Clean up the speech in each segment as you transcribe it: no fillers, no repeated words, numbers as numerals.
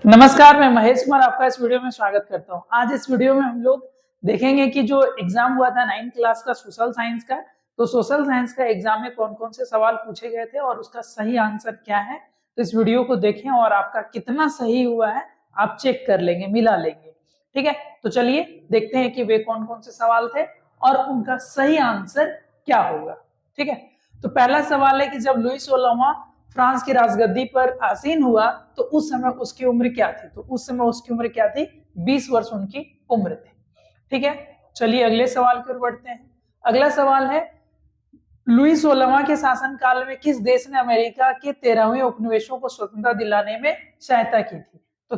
नमस्कार, मैं महेश कुमार आपका इस वीडियो में स्वागत करता हूं। आज इस वीडियो में हम लोग देखेंगे कि जो एग्जाम हुआ था 9th क्लास का सोशल साइंस का, तो सोशल साइंस का एग्जाम में कौन कौन से सवाल पूछे गए थे और उसका सही आंसर क्या है। तो इस वीडियो को देखें और आपका कितना सही हुआ है आप चेक कर लेंगे, मिला लेंगे। ठीक है, तो चलिए देखते हैं कि वे कौन कौन से सवाल थे और उनका सही आंसर क्या होगा। ठीक है, तो पहला सवाल है कि जब लुई 16वां फ्रांस की राजगद्दी पर आसीन हुआ तो उस समय उसकी उम्र क्या थी। तो उस समय उसकी उम्र क्या थी? 20 वर्ष उनकी उम्र थी। ठीक है, चलिए अगले सवाल की ओर बढ़ते हैं। अगला सवाल है, लुई 16वां के शासनकाल में किस देश ने अमेरिका के 13वें उपनिवेशों को स्वतंत्रता दिलाने में सहायता की थी। तो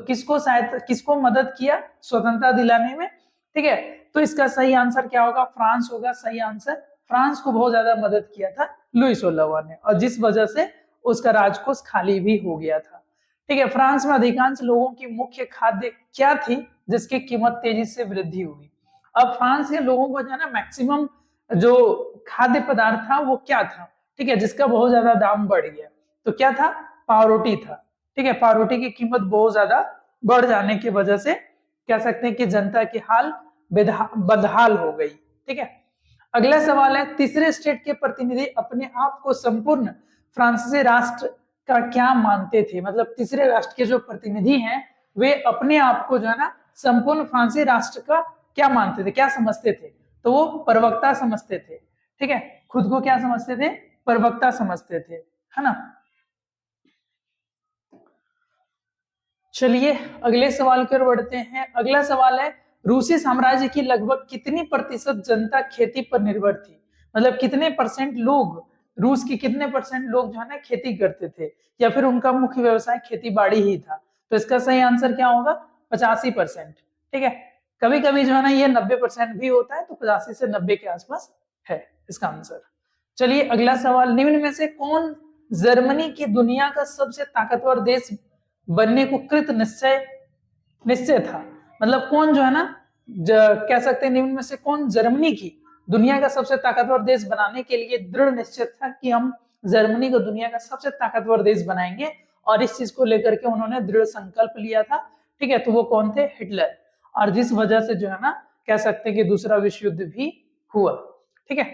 किसको मदद किया स्वतंत्रता दिलाने में? ठीक है, तो इसका सही आंसर क्या होगा? फ्रांस होगा सही आंसर। फ्रांस को बहुत ज्यादा मदद किया था लुई 16वां ने, और जिस वजह से उसका राजकोष खाली भी हो गया था। ठीक है, फ्रांस में अधिकांश लोगों की मुख्य खाद्य क्या थी जिसकी कीमत तेजी से वृद्धि हुई? अब फ्रांस के लोगों को जो है ना मैक्सिमम जो खाद्य पदार्थ था वो क्या था? ठीक है, जिसका बहुत ज्यादा दाम बढ़ गया। तो क्या था? पावरोटी था। ठीक है, पावरोटी की कीमत बहुत ज्यादा बढ़ जाने की वजह से कह सकते हैं कि जनता की हाल बदहाल हो गई। ठीक है, अगला सवाल है, तीसरे स्टेट के प्रतिनिधि अपने आप को संपूर्ण फ्रांसीसी राष्ट्र का क्या मानते थे? मतलब तीसरे राष्ट्र के जो प्रतिनिधि हैं वे अपने आप को जो है ना संपूर्ण फ्रांसीसी राष्ट्र का क्या मानते थे, क्या समझते थे? तो वो प्रवक्ता समझते थे। ठीक है, खुद को क्या समझते थे? प्रवक्ता समझते थे, है ना। चलिए अगले सवाल की ओर बढ़ते हैं। अगला सवाल है, रूसी साम्राज्य की लगभग कितनी प्रतिशत जनता खेती पर निर्भर थी? मतलब कितने परसेंट लोग, रूस की कितने परसेंट लोग जो है ना खेती करते थे, या फिर उनका मुख्य व्यवसाय खेती बाड़ी ही था? तो इसका सही आंसर क्या होगा? 85%। ठीक है, कभी कभी जो है ना ये 90% भी होता है, तो 85 से 90 के आसपास है इसका आंसर। चलिए अगला सवाल, निम्न में से कौन जर्मनी की दुनिया का सबसे ताकतवर देश बनने को कृत निश्चय निश्चय था? मतलब कौन जो है ना कह सकते हैं निम्न में से कौन जर्मनी की दुनिया का सबसे ताकतवर देश बनाने के लिए दृढ़ निश्चित था कि हम जर्मनी को दुनिया का सबसे ताकतवर देश बनाएंगे, और इस चीज को लेकर के उन्होंने दृढ़ संकल्प लिया था। ठीक है, तो वो कौन थे? हिटलर। और जिस वजह से जो है ना कह सकते हैं कि दूसरा विश्व युद्ध भी हुआ। ठीक है,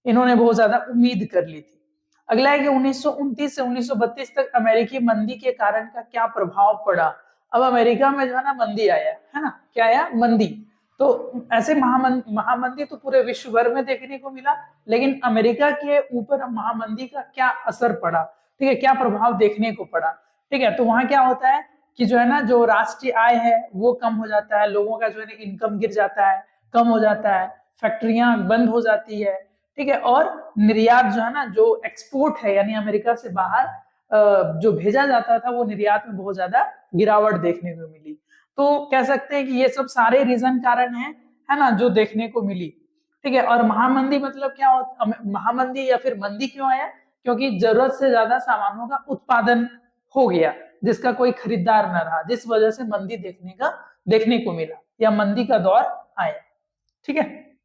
इन्होंने बहुत ज्यादा उम्मीद कर ली थी। अगला है कि 1929 से 1932 तक अमेरिकी मंदी के कारण का क्या प्रभाव पड़ा? अब अमेरिका में जो है ना मंदी आया, है ना, क्या आया? मंदी। तो ऐसे महामंदी तो पूरे विश्व भर में देखने को मिला, लेकिन अमेरिका के ऊपर महामंदी का क्या असर पड़ा? ठीक है, क्या प्रभाव देखने को पड़ा? ठीक है, तो वहां क्या होता है कि जो है ना जो राष्ट्रीय आय है वो कम हो जाता है, लोगों का जो है ना इनकम गिर जाता है, कम हो जाता है, फैक्ट्रियां बंद हो जाती है। ठीक है, और निर्यात जो है ना जो एक्सपोर्ट है यानी अमेरिका से बाहर जो भेजा जाता था वो निर्यात में बहुत ज्यादा गिरावट देखने को मिली। तो कह सकते हैं कि ये सब सारे रीजन कारण है ना, जो देखने को मिली। ठीक है, और महामंदी मतलब क्या होता? महामंदी या फिर मंदी क्यों आया? क्योंकि जरूरत से ज्यादा सामानों का उत्पादन हो गया जिसका कोई खरीदार न रहा, जिस वजह से मंदी देखने को मिला या मंदी का दौर आया। ठीक है,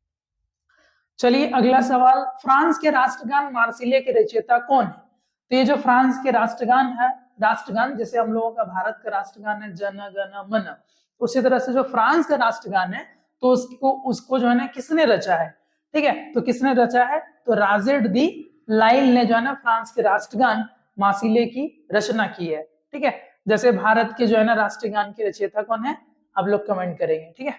चलिए अगला सवाल, फ्रांस के राष्ट्रगान मार्सिले के रचयिता कौन है? तो ये जो फ्रांस के राष्ट्रगान है, राष्ट्रगान जैसे हम लोगों का भारत का राष्ट्रगान है जन गण मन, उसी तरह से जो फ्रांस का राष्ट्रगान है तो उसको जो है ना किसने रचा है? ठीक है, तो किसने रचा है? तो राजेड दी लाइल ने जो है ना फ्रांस के राष्ट्रगान मार्सिले की रचना की है। ठीक है, जैसे भारत के जो है ना राष्ट्रगान के रचयिता कौन है आप लोग कमेंट करेंगे। ठीक है,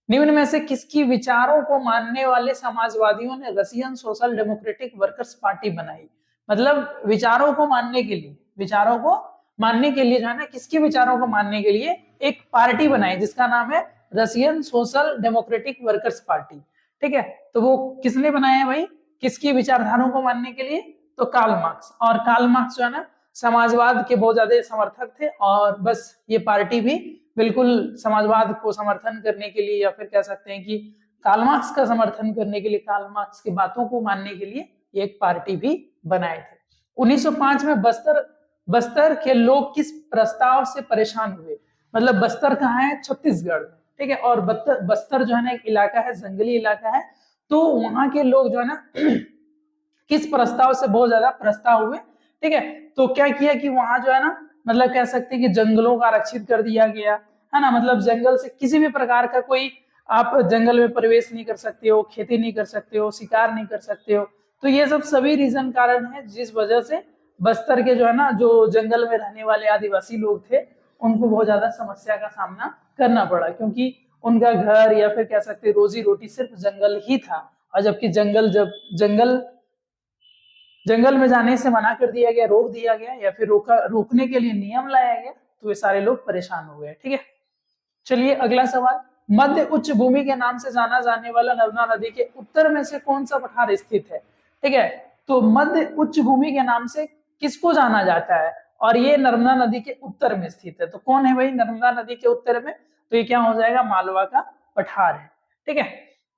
निम्न में से किसकी विचारों को मानने वाले समाजवादियों ने Russian social democratic workers party बनाई? मतलब विचारों को मानने के लिए जो है ना किसके विचारों को मानने के लिए एक पार्टी बनाई जिसका नाम है Russian social democratic workers party. ठीक है, तो वो किसने बनाया है भाई? किसकी विचारधाराओं को मानने के लिए? तो कार्ल मार्क्स। और कार्ल मार्क्स जो है ना समाजवाद के बहुत ज्यादा समर्थक थे, और बस ये पार्टी भी बिल्कुल समाजवाद को समर्थन करने के लिए, या फिर कह सकते हैं कि कार्ल मार्क्स का समर्थन करने के लिए, कार्ल मार्क्स की बातों को मानने के लिए एक पार्टी भी बनाए थे। 1905 में बस्तर के लोग किस प्रस्ताव से परेशान हुए? मतलब बस्तर कहाँ है? छत्तीसगढ़ में। ठीक है, और बस्तर जो है ना एक इलाका है, जंगली इलाका है, तो वहां के लोग जो है ना किस प्रस्ताव से बहुत ज्यादा प्रस्ताव हुए? ठीक है, तो क्या किया कि वहां जो है ना मतलब कह सकते हैं कि जंगलों का आरक्षित कर दिया गया, है ना। मतलब जंगल से किसी भी प्रकार का कोई आप जंगल में प्रवेश नहीं कर सकते हो, खेती नहीं कर सकते हो, शिकार नहीं कर सकते हो। तो ये सब सभी रीजन कारण है जिस वजह से बस्तर के जो है ना, जो जंगल में रहने वाले आदिवासी लोग थे, उनको बहुत ज्यादा समस्या का सामना करना पड़ा, क्योंकि उनका घर या फिर कह सकते रोजी रोटी सिर्फ जंगल ही था। और जबकि जंगल में जाने से मना कर दिया गया, रोक दिया गया, या फिर रोकने के लिए नियम लाया गया, तो ये सारे लोग परेशान हो गए। ठीक है, चलिए अगला सवाल। मध्य उच्च भूमि के नाम से जाना जाने वाला नर्मदा नदी के उत्तर में से कौन सा पठार स्थित है? ठीक है, तो मध्य उच्च भूमि के नाम से किसको जाना जाता है? और ये नर्मदा नदी के उत्तर में स्थित है। तो कौन है भाई नर्मदा नदी के उत्तर में? तो ये क्या हो जाएगा? मालवा का पठार है। ठीक है,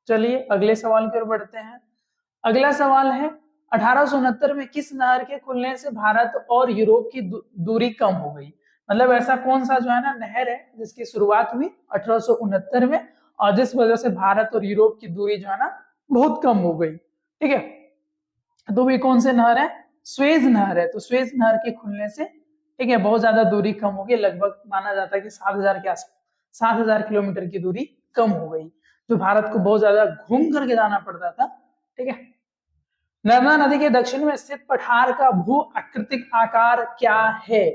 चलिए अगले सवाल की ओर बढ़ते हैं। अगला सवाल है, 1869 में किस नहर के खुलने से भारत और यूरोप की दूरी कम हो गई? मतलब ऐसा कौन सा जो है ना नहर है जिसकी शुरुआत हुई 1869 में, और जिस वजह से भारत और यूरोप की दूरी जो है ना बहुत कम हो गई। ठीक है, तो भी कौन से नहर है? स्वेज नहर है। तो स्वेज नहर के खुलने से, ठीक है, बहुत ज्यादा दूरी कम हो गई। लगभग माना जाता है कि 7,000 के आसपास, 7,000 किलोमीटर की दूरी कम हो गई, जो भारत को बहुत ज्यादा घूम करके जाना पड़ता था। ठीक है, नर्मदा नदी के दक्षिण में स्थित पठार का भू आकृतिक आकार क्या है?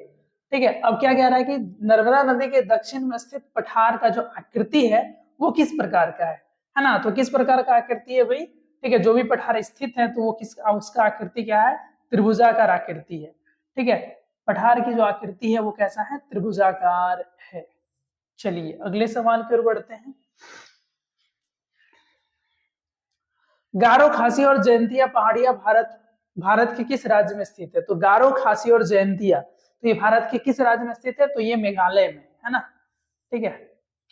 ठीक है, अब क्या कह रहा है कि नर्मदा नदी के दक्षिण में स्थित पठार का जो आकृति है वो किस प्रकार का है ना। तो किस प्रकार का आकृति है भाई? ठीक है, जो भी पठार स्थित है तो वो किस, उसका आकृति क्या है? त्रिभुजाकार आकृति है। ठीक है, पठार की जो आकृति है वो कैसा है? त्रिभुजाकार है। चलिए अगले सवाल की ओर बढ़ते हैं। गारो, खासी और जयंतिया पहाड़ियां भारत के किस राज्य में स्थित है? तो गारो, खासी और जयंतिया, तो ये भारत के किस राज्य में स्थित है? तो ये मेघालय में है ना। ठीक है,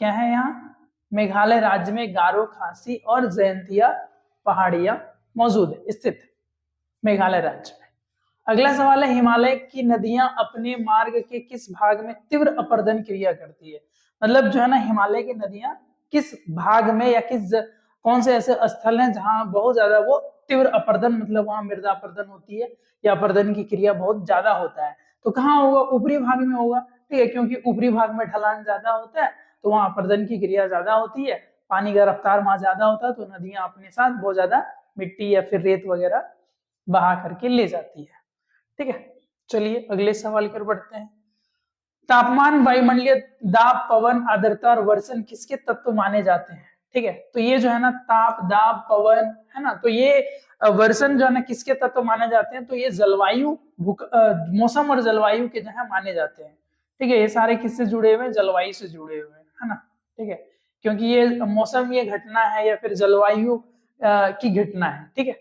क्या है यहाँ? मेघालय राज्य में गारो, खासी और जयंतिया पहाड़ियां मौजूद है, स्थित मेघालय राज्य में। अगला सवाल है, हिमालय की नदियां अपने मार्ग के किस भाग में तीव्र अपरदन क्रिया करती है? मतलब जो है ना हिमालय की नदियां किस भाग में या कौन से ऐसे स्थल हैं जहां बहुत ज्यादा वो तीव्र अपरदन, मतलब वहां मृदा अपरदन होती है या अपरदन की क्रिया बहुत ज्यादा होता है? तो कहाँ होगा? ऊपरी भाग में होगा। ठीक है, क्योंकि ऊपरी भाग में ढलान ज्यादा होता है तो वहां अपरदन की क्रिया ज्यादा होती है, पानी का रफ्तार वहां ज्यादा होता है, तो नदियां अपने साथ बहुत ज्यादा मिट्टी या फिर रेत वगैरह बहा करके ले जाती है। ठीक है, चलिए अगले सवाल की ओर बढ़ते हैं। तापमान, वायुमंडलीय दाब, पवन, आर्द्रता और वर्षण किसके तत्व माने जाते हैं? ठीक है, तो ये जो है ना ताप, दाब, पवन, है ना, तो ये वर्षण जो है ना किसके तत्व माने जाते हैं? तो ये जलवायु, मौसम और जलवायु के जो है माने जाते हैं। ठीक है, ये सारे किससे जुड़े हुए हैं? जलवायु से जुड़े हुए हैं, है ना। ठीक है, क्योंकि ये मौसम ये घटना है या फिर जलवायु की घटना है। ठीक है,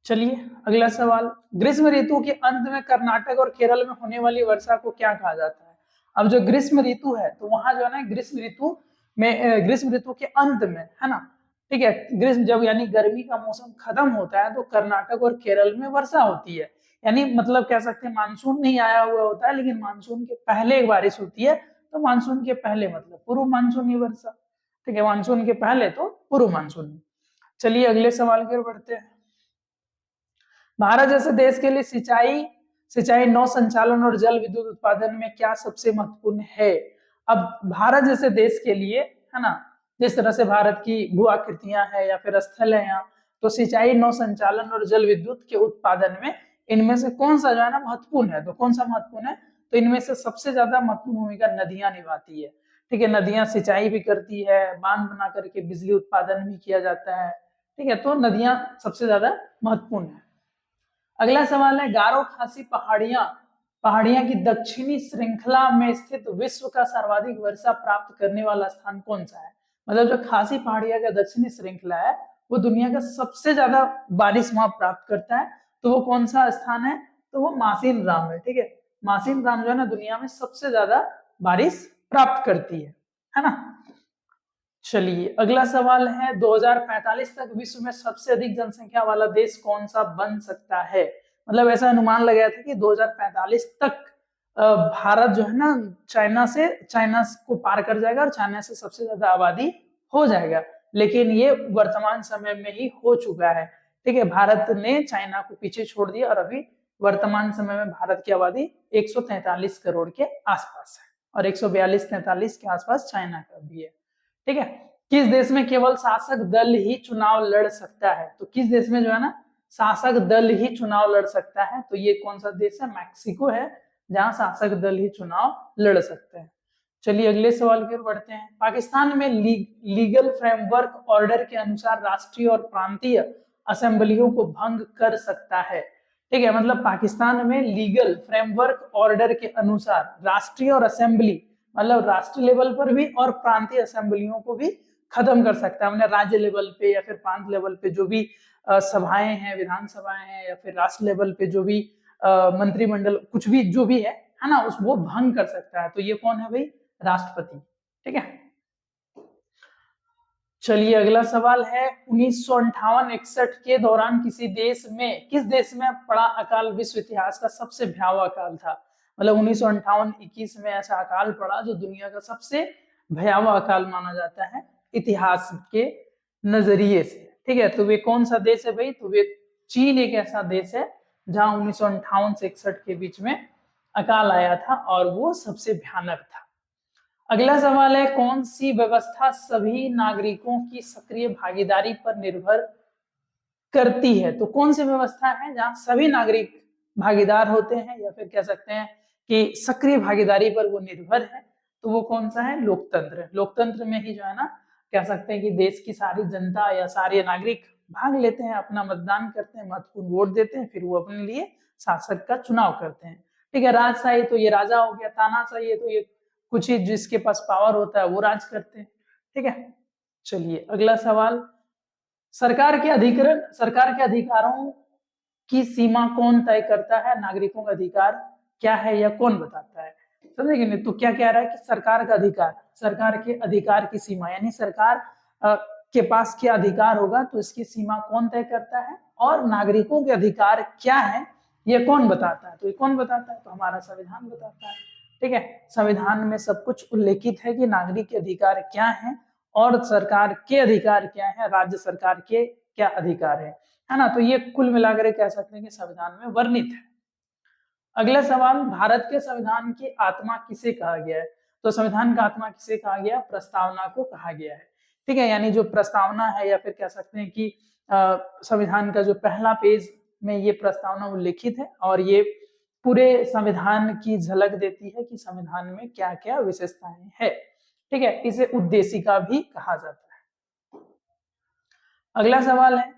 चलिए अगला सवाल। ग्रीष्म ऋतु के अंत में कर्नाटक और केरल में होने वाली वर्षा को क्या कहा जाता है? अब जो ग्रीष्म ऋतु है तो वहां जो है ना ग्रीष्म ऋतु में, ग्रीष्म ऋतु के अंत में, है ना। ठीक है, ग्रीष्म जब यानी गर्मी का मौसम खत्म होता है तो कर्नाटक और केरल में वर्षा होती है। यानी मतलब कह सकते हैं मानसून नहीं आया हुआ होता है, लेकिन मानसून के पहले एक बारिश होती है। तो मानसून के पहले मतलब पूर्व मानसूनी वर्षा। ठीक है, मानसून के पहले तो पूर्व मानसूनी। चलिए अगले सवाल की ओर बढ़ते हैं। भारत जैसे देश के लिए सिंचाई नौ संचालन और जल विद्युत उत्पादन में क्या सबसे महत्वपूर्ण है? अब भारत जैसे देश के लिए, है ना, जिस तरह से भारत की भू आकृतियां हैं या फिर स्थल है यहाँ, तो सिंचाई नौ संचालन और जल विद्युत के उत्पादन में इनमें से कौन सा जो है ना महत्वपूर्ण है? तो कौन सा महत्वपूर्ण है? तो इनमें से सबसे ज्यादा महत्वपूर्ण भूमिका नदियां निभाती है। ठीक है, नदियां सिंचाई भी करती है, बांध बना करके बिजली उत्पादन भी किया जाता है। ठीक है, तो नदियां सबसे ज्यादा महत्वपूर्ण है। अगला सवाल है, गारो खासी पहाड़ियां की दक्षिणी श्रृंखला में स्थित विश्व का सर्वाधिक वर्षा प्राप्त करने वाला स्थान कौन सा है? मतलब जो खासी पहाड़ियां का दक्षिणी श्रृंखला है वो दुनिया का सबसे ज्यादा बारिश वहां प्राप्त करता है। तो वो कौन सा स्थान है? तो वो मासिन राम है। ठीक है, मासिन राम जो है ना दुनिया में सबसे ज्यादा बारिश प्राप्त करती है ना। चलिए अगला सवाल है, 2045 तक विश्व में सबसे अधिक जनसंख्या वाला देश कौन सा बन सकता है? मतलब ऐसा अनुमान लगाया था कि 2045 तक भारत जो है ना चाइना को पार कर जाएगा और चाइना से सबसे ज्यादा आबादी हो जाएगा, लेकिन ये वर्तमान समय में ही हो चुका है। ठीक है, भारत ने चाइना को पीछे छोड़ दिया और अभी वर्तमान समय में भारत की आबादी 143 करोड़ के आसपास है और 142-43 के आसपास चाइना का भी है। ठीक है, किस देश में केवल शासक दल ही चुनाव लड़ सकता है? तो किस देश में जो है ना शासक दल ही चुनाव लड़ सकता है? तो ये कौन सा देश है? मैक्सिको है, जहां शासक दल ही चुनाव लड़ सकते हैं। चलिए अगले सवाल की ओर बढ़ते हैं। पाकिस्तान में लीगल फ्रेमवर्क ऑर्डर के अनुसार राष्ट्रीय और प्रांतीय असेंबलियों को भंग कर सकता है। ठीक है, मतलब पाकिस्तान में लीगल फ्रेमवर्क ऑर्डर के अनुसार राष्ट्रीय और असेंबली, मतलब राष्ट्रीय लेवल पर भी और प्रांतीय असेंबलियों को भी खत्म कर सकता है। मतलब राज्य लेवल पे या फिर प्रांत लेवल पे जो भी सभाएं हैं, विधानसभाएं हैं, या फिर राष्ट्र लेवल पे जो भी मंत्रिमंडल कुछ भी जो भी है ना, उस वो भंग कर सकता है। तो ये कौन है भाई? राष्ट्रपति। ठीक है, चलिए अगला सवाल है 1958-61 के दौरान किस देश में पड़ा अकाल विश्व इतिहास का सबसे भयावह अकाल था? मतलब 1958-21 में ऐसा अकाल पड़ा जो दुनिया का सबसे भयावह अकाल माना जाता है इतिहास के नजरिए से। ठीक है, तो वे कौन सा देश है भाई? तो वे चीन एक ऐसा देश है जहां 1958 से 61 के बीच में अकाल आया था और वो सबसे भयानक था। अगला सवाल है कौन सी व्यवस्था सभी नागरिकों की सक्रिय भागीदारी पर निर्भर करती है? तो कौन सी व्यवस्था है जहां सभी नागरिक भागीदार होते हैं या फिर कह सकते हैं कि सक्रिय भागीदारी पर वो निर्भर है? तो वो कौन सा है? लोकतंत्र। लोकतंत्र में ही जो है ना कह सकते हैं कि देश की सारी जनता या सारे नागरिक भाग लेते हैं, अपना मतदान करते हैं, महत्वपूर्ण वोट देते हैं, फिर वो अपने लिए शासक का चुनाव करते हैं। ठीक है, राजशाही तो ये राजा हो गया, तानाशाही है तो ये कुछ ही जिसके पास पावर होता है वो राज करते हैं। ठीक है, चलिए अगला सवाल, सरकार के अधिकारों की सीमा कौन तय करता है? नागरिकों का अधिकार क्या है या कौन बताता है? समझे कि नहीं? तो क्या कह रहा है कि सरकार का अधिकार, सरकार के अधिकार की सीमा, यानी सरकार के पास क्या अधिकार होगा तो इसकी सीमा कौन तय करता है, और नागरिकों के अधिकार क्या है ये कौन बताता है? तो ये कौन बताता है? तो हमारा संविधान बताता है। ठीक है, संविधान में सब कुछ उल्लेखित है कि नागरिक के अधिकार क्या है और सरकार के अधिकार क्या है, राज्य सरकार के क्या अधिकार है ना। तो ये कुल मिलाकर कह सकते हैं कि संविधान में वर्णित है। अगला सवाल, भारत के संविधान की आत्मा किसे कहा गया है? तो संविधान का आत्मा किसे कहा गया? प्रस्तावना को कहा गया है। ठीक है, यानी जो प्रस्तावना है या फिर कह सकते हैं कि संविधान का जो पहला पेज में ये प्रस्तावना उल्लेखित है और ये पूरे संविधान की झलक देती है कि संविधान में क्या क्या विशेषताएं है। ठीक है, इसे उद्देशिका भी कहा जाता है। अगला सवाल है,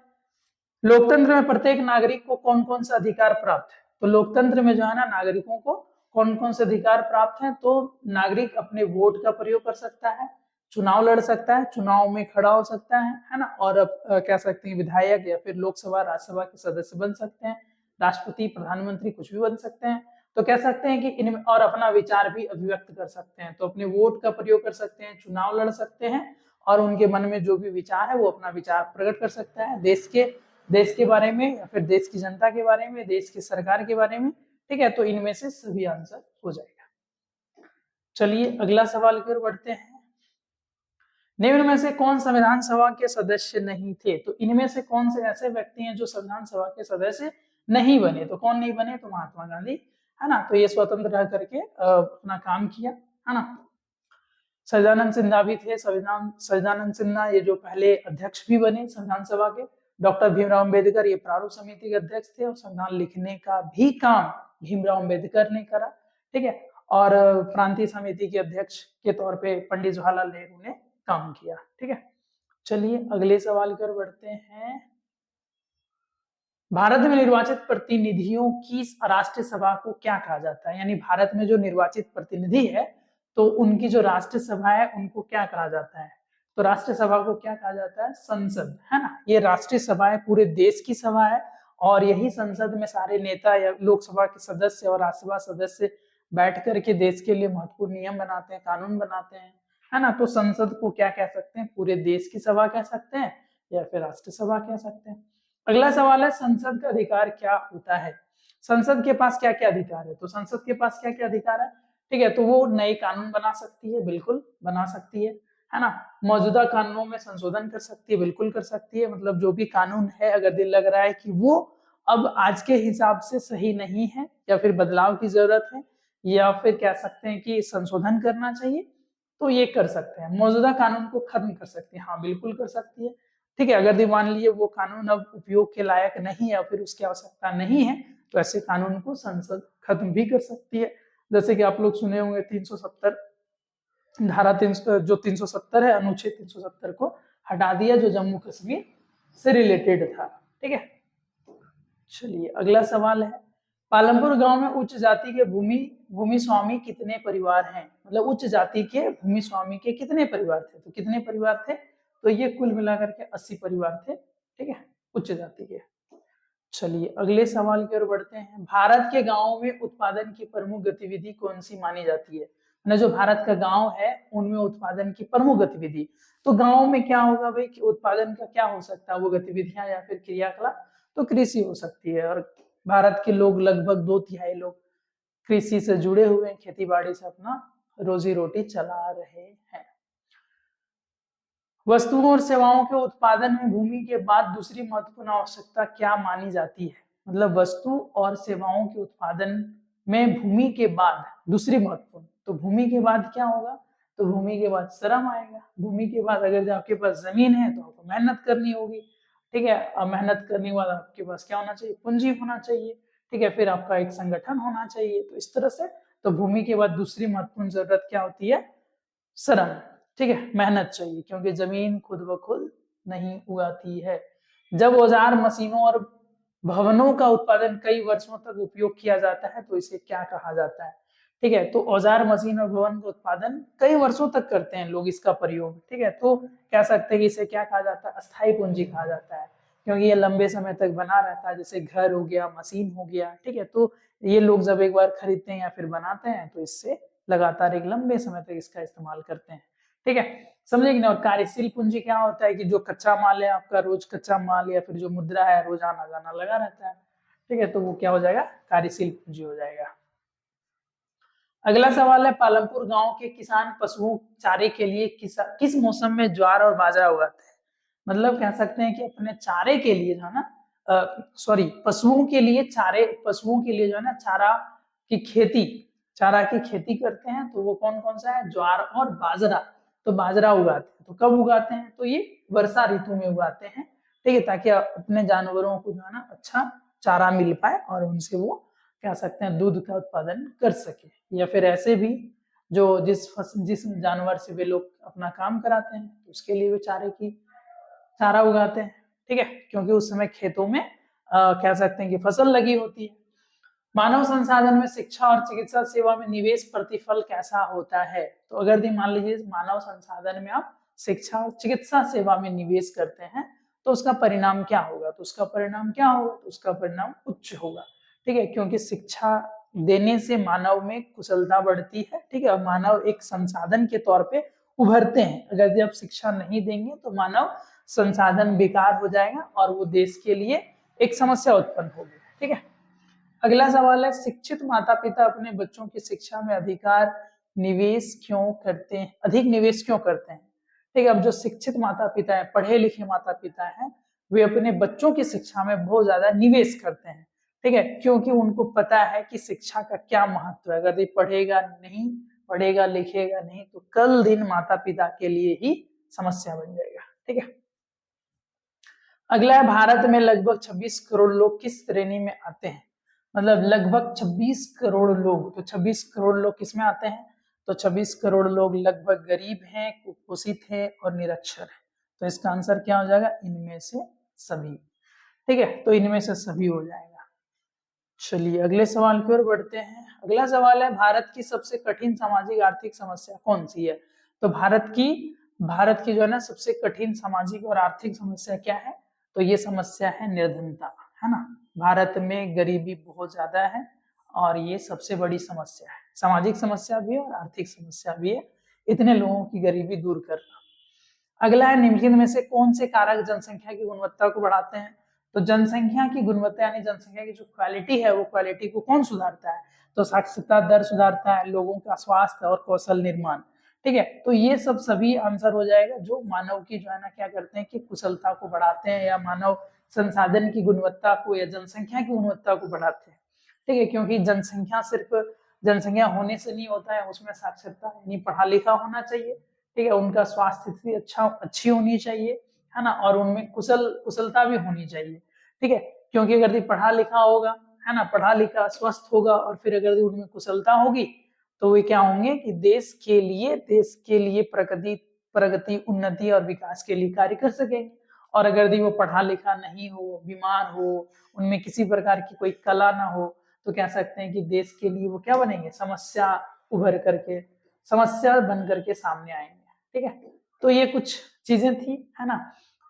लोकतंत्र में प्रत्येक नागरिक को कौन कौन से अधिकार प्राप्त है? तो लोकतंत्र में जो है ना नागरिकों को कौन कौन से अधिकार प्राप्त हैं? तो नागरिक अपने वोट का प्रयोग कर सकता है, चुनाव लड़ सकता है, चुनाव में खड़ा हो सकता है ना, और कह सकते हैं विधायक या फिर लोकसभा राज्यसभा के सदस्य बन सकते हैं, राष्ट्रपति प्रधानमंत्री कुछ भी बन सकते हैं। तो कह सकते हैं कि इनमें और अपना विचार भी अभिव्यक्त कर सकते हैं। तो अपने वोट का प्रयोग कर सकते हैं, चुनाव लड़ सकते हैं और उनके मन में जो भी विचार है वो अपना विचार प्रकट कर सकता है देश के बारे में या फिर देश की जनता के बारे में, देश की सरकार के बारे में। ठीक है, तो इनमें से सभी आंसर हो जाएगा। चलिए अगला सवाल की ओर बढ़ते हैं। निम्न में से कौन संविधान सभा के सदस्य नहीं थे? तो इनमें से कौन से ऐसे व्यक्ति हैं जो संविधान सभा के सदस्य नहीं बने? तो कौन नहीं बने? तो महात्मा गांधी, है ना। तो ये स्वतंत्र रह करके अपना काम किया, है ना। सच्चिदानंद सिन्हा भी थे, सच्चिदानंद सिन्हा ये जो पहले अध्यक्ष भी बने संविधान सभा के। डॉक्टर भीमराव अम्बेडकर ये प्रारूप समिति के अध्यक्ष थे और संविधान लिखने का भी काम भीमराव अम्बेडकर ने करा। ठीक है, और प्रांतीय समिति के अध्यक्ष के तौर पे पंडित जवाहरलाल नेहरू ने काम किया। ठीक है, चलिए अगले सवाल की ओर बढ़ते हैं। भारत में निर्वाचित प्रतिनिधियों की राष्ट्रीय सभा को क्या कहा जाता है? यानी भारत में जो निर्वाचित प्रतिनिधि है तो उनकी जो राष्ट्रीय सभा है उनको क्या कहा जाता है? तो राष्ट्रीय सभा को क्या कहा जाता है? संसद, है ना। ये राष्ट्रीय सभा है, पूरे देश की सभा है और यही संसद में सारे नेता या लोकसभा के सदस्य और राज्यसभा सदस्य बैठ करके देश के लिए महत्वपूर्ण नियम बनाते हैं, कानून बनाते हैं, है ना। तो संसद को क्या कह सकते हैं? पूरे देश की सभा कह सकते हैं या फिर राष्ट्रीय सभा कह सकते हैं। अगला सवाल है, संसद का अधिकार क्या होता है? संसद के पास क्या क्या अधिकार है? तो संसद के पास क्या क्या अधिकार है? ठीक है, तो वो नए कानून बना सकती है, बिल्कुल बना सकती है ना। मौजूदा कानूनों में संशोधन कर सकती है, बिल्कुल कर सकती है। मतलब जो भी कानून है अगर दिल लग रहा है कि वो अब आज के हिसाब से सही नहीं है, या फिर बदलाव की जरूरत है, या फिर कह सकते हैं कि संशोधन करना चाहिए, तो ये कर सकते हैं, मौजूदा कानून को खत्म कर सकते हैं। हाँ बिल्कुल कर सकती है। ठीक है, अगर मान लीजिए वो कानून अब उपयोग के लायक नहीं है या फिर उसकी आवश्यकता नहीं है, तो ऐसे कानून को संसद खत्म भी कर सकती है। जैसे कि आप लोग सुने होंगे 370 धारा 370 है, अनुच्छेद 370 को हटा दिया, जो जम्मू कश्मीर से रिलेटेड था। ठीक है, चलिए अगला सवाल है, पालमपुर गांव में उच्च जाति के भूमि स्वामी कितने परिवार हैं? मतलब उच्च जाति के भूमि स्वामी के कितने परिवार थे? तो कितने परिवार थे? तो ये कुल मिलाकर के 80 परिवार थे। ठीक है, उच्च जाति के। चलिए अगले सवाल की ओर बढ़ते हैं, भारत के गांवों में उत्पादन की प्रमुख गतिविधि कौन सी मानी जाती है? जो भारत का गांव है उनमें उत्पादन की प्रमुख गतिविधि, तो गांव में क्या होगा भाई कि उत्पादन का क्या हो सकता है, वो गतिविधियां या फिर क्रियाकलाप, तो कृषि हो सकती है। और भारत के लोग लगभग 2/3 लोग कृषि से जुड़े हुए हैं, खेती बाड़ी से अपना रोजी रोटी चला रहे हैं। वस्तुओं और सेवाओं के उत्पादन में भूमि के बाद दूसरी महत्वपूर्ण आवश्यकता क्या मानी जाती है? मतलब वस्तु और सेवाओं के उत्पादन में भूमि के बाद दूसरी महत्वपूर्ण, तो भूमि के बाद क्या होगा? तो भूमि के बाद श्रम आएगा। भूमि के बाद अगर आपके पास जमीन है तो आपको मेहनत करनी होगी। ठीक है, अब मेहनत करने के बाद आपके पास क्या होना चाहिए? पूंजी होना चाहिए। ठीक है, फिर आपका एक संगठन होना चाहिए। तो इस तरह से तो भूमि के बाद दूसरी महत्वपूर्ण जरूरत क्या होती है? श्रम। ठीक है, मेहनत चाहिए, क्योंकि जमीन खुद ब खुद नहीं उगाती है। जब औजार, मशीनों और भवनों का उत्पादन कई वर्षों तक उपयोग किया जाता है तो इसे क्या कहा जाता है? ठीक है, तो औजार, मशीन और भवन का उत्पादन कई वर्षों तक करते हैं लोग इसका प्रयोग। ठीक है, तो कह सकते हैं कि इसे क्या कहा जाता है? अस्थायी पूंजी कहा जाता है, क्योंकि ये लंबे समय तक बना रहता है, जैसे घर हो गया, मशीन हो गया। ठीक है, तो ये लोग जब एक बार खरीदते हैं या फिर बनाते हैं तो इससे लगातार एक लंबे समय तक इसका इस्तेमाल करते हैं। ठीक है, समझे कि ना। और कार्यशील पूंजी क्या होता है कि जो कच्चा माल है आपका, रोज कच्चा माल या फिर जो मुद्रा है, रोज आना जाना लगा रहता है। ठीक है, तो वो क्या हो जाएगा? कार्यशील पूंजी हो जाएगा। अगला सवाल है, पालमपुर गांव के किसान पशुओं चारे के लिए किस मौसम में ज्वार और बाजरा उगाते हैं? मतलब कह सकते हैं कि अपने चारे के लिए जो है ना, सॉरी, पशुओं के लिए जो है ना चारा की खेती, चारा की खेती करते हैं। तो वो कौन कौन सा है? ज्वार और बाजरा। तो बाजरा उगाते हैं, तो कब उगाते हैं? तो ये वर्षा ऋतु में उगाते हैं। ठीक है, ताकि अपने जानवरों को जो है ना अच्छा चारा मिल पाए और उनसे वो कह सकते हैं दूध का उत्पादन कर सके, या फिर ऐसे भी जो जिस जानवर से वे लोग अपना काम कराते हैं तो उसके लिए भी चारा उगाते हैं। ठीक है, क्योंकि उस समय खेतों में कह सकते हैं कि फसल लगी होती है। मानव संसाधन में शिक्षा और चिकित्सा सेवा में निवेश प्रतिफल कैसा होता है? तो अगर मान लीजिए मानव संसाधन में आप शिक्षा और चिकित्सा सेवा में निवेश करते हैं तो उसका परिणाम क्या होगा? तो उसका परिणाम क्या होगा? तो उसका परिणाम उच्च होगा। ठीक है, क्योंकि शिक्षा देने से मानव में कुशलता बढ़ती है। ठीक है, और मानव एक संसाधन के तौर पे उभरते हैं। अगर आप शिक्षा नहीं देंगे तो मानव संसाधन बेकार हो जाएगा और वो देश के लिए एक समस्या उत्पन्न होगी। ठीक है, अगला सवाल है, शिक्षित माता पिता अपने बच्चों की शिक्षा में अधिक निवेश क्यों करते हैं? ठीक है, अब जो शिक्षित माता पिता है, पढ़े लिखे माता पिता हैं, वे अपने बच्चों की शिक्षा में बहुत ज्यादा निवेश करते हैं। ठीक है, क्योंकि उनको पता है कि शिक्षा का क्या महत्व है। अगर ये पढ़ेगा लिखेगा नहीं तो कल दिन माता पिता के लिए ही समस्या बन जाएगा। ठीक है, अगला है, भारत में लगभग 26 करोड़ लोग किस श्रेणी में आते हैं? मतलब लगभग 26 करोड़ लोग, तो 26 करोड़ लोग किस में आते हैं? तो 26 करोड़ लोग लगभग गरीब हैं, कुपोषित हैं और निरक्षर हैं। तो इसका आंसर क्या हो जाएगा? इनमें से सभी। ठीक है, तो इनमें से सभी हो जाएगा। चलिए अगले सवाल की ओर बढ़ते हैं। अगला सवाल है, भारत की सबसे कठिन सामाजिक आर्थिक समस्या कौन सी है? तो भारत की जो है ना सबसे कठिन सामाजिक और आर्थिक समस्या क्या है? तो ये समस्या है निर्धनता, है ना। भारत में गरीबी बहुत ज्यादा है और ये सबसे बड़ी समस्या है। सामाजिक समस्या भी है और आर्थिक समस्या भी है, इतने लोगों की गरीबी दूर करना। अगला है, निम्नलिखित में से कौन से कारक जनसंख्या की गुणवत्ता को बढ़ाते हैं? तो जनसंख्या की गुणवत्ता यानी जनसंख्या की जो क्वालिटी है वो क्वालिटी को कौन सुधारता है? तो साक्षरता दर सुधारता है, लोगों का स्वास्थ्य और कौशल निर्माण। ठीक है, तो ये सब सभी आंसर हो जाएगा जो मानव की जो है ना क्या करते हैं कि कुशलता को बढ़ाते हैं या मानव संसाधन की गुणवत्ता को या जनसंख्या की गुणवत्ता को बढ़ाते हैं। ठीक है, क्योंकि जनसंख्या सिर्फ जनसंख्या होने से नहीं होता है, उसमें साक्षरता यानी पढ़ा लिखा होना चाहिए। ठीक है, उनका स्वास्थ्य स्थिति अच्छी होनी चाहिए, है ना, और उनमें कुशलता भी होनी चाहिए। ठीक है, क्योंकि अगर ये पढ़ा लिखा होगा, है ना, पढ़ा लिखा स्वस्थ होगा और फिर अगर उनमें कुशलता होगी तो वे क्या होंगे कि देश के लिए प्रगति प्रगति उन्नति और विकास के लिए कार्य कर सकेंगे। और अगर वो पढ़ा लिखा नहीं हो, बीमार हो, उनमें किसी प्रकार की कोई कला ना हो, तो कह सकते हैं कि देश के लिए वो क्या बनेंगे, समस्या बन करके सामने आएंगे। ठीक है, तो ये कुछ चीजें थी, है ना।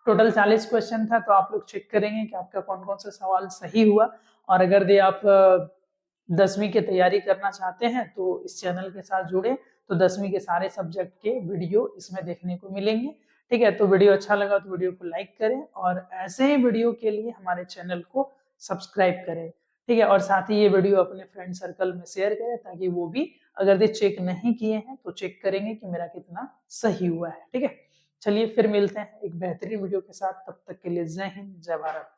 टोटल 40 क्वेश्चन था, तो आप लोग चेक करेंगे कि आपका कौन कौन सा सवाल सही हुआ। और अगर ये आप 10वीं की तैयारी करना चाहते हैं तो इस चैनल के साथ जुड़े, तो 10वीं के सारे सब्जेक्ट के वीडियो इसमें देखने को मिलेंगे। ठीक है, तो वीडियो अच्छा लगा तो वीडियो को लाइक करें और ऐसे ही वीडियो के लिए हमारे चैनल को सब्सक्राइब करें। ठीक है, और साथ ही ये वीडियो अपने फ्रेंड सर्कल में शेयर करें ताकि वो भी अगर ये चेक नहीं किए हैं तो चेक करेंगे कि मेरा कितना सही हुआ है। ठीक है, चलिए फिर मिलते हैं एक बेहतरीन वीडियो के साथ, तब तक के लिए जय हिंद जय भारत।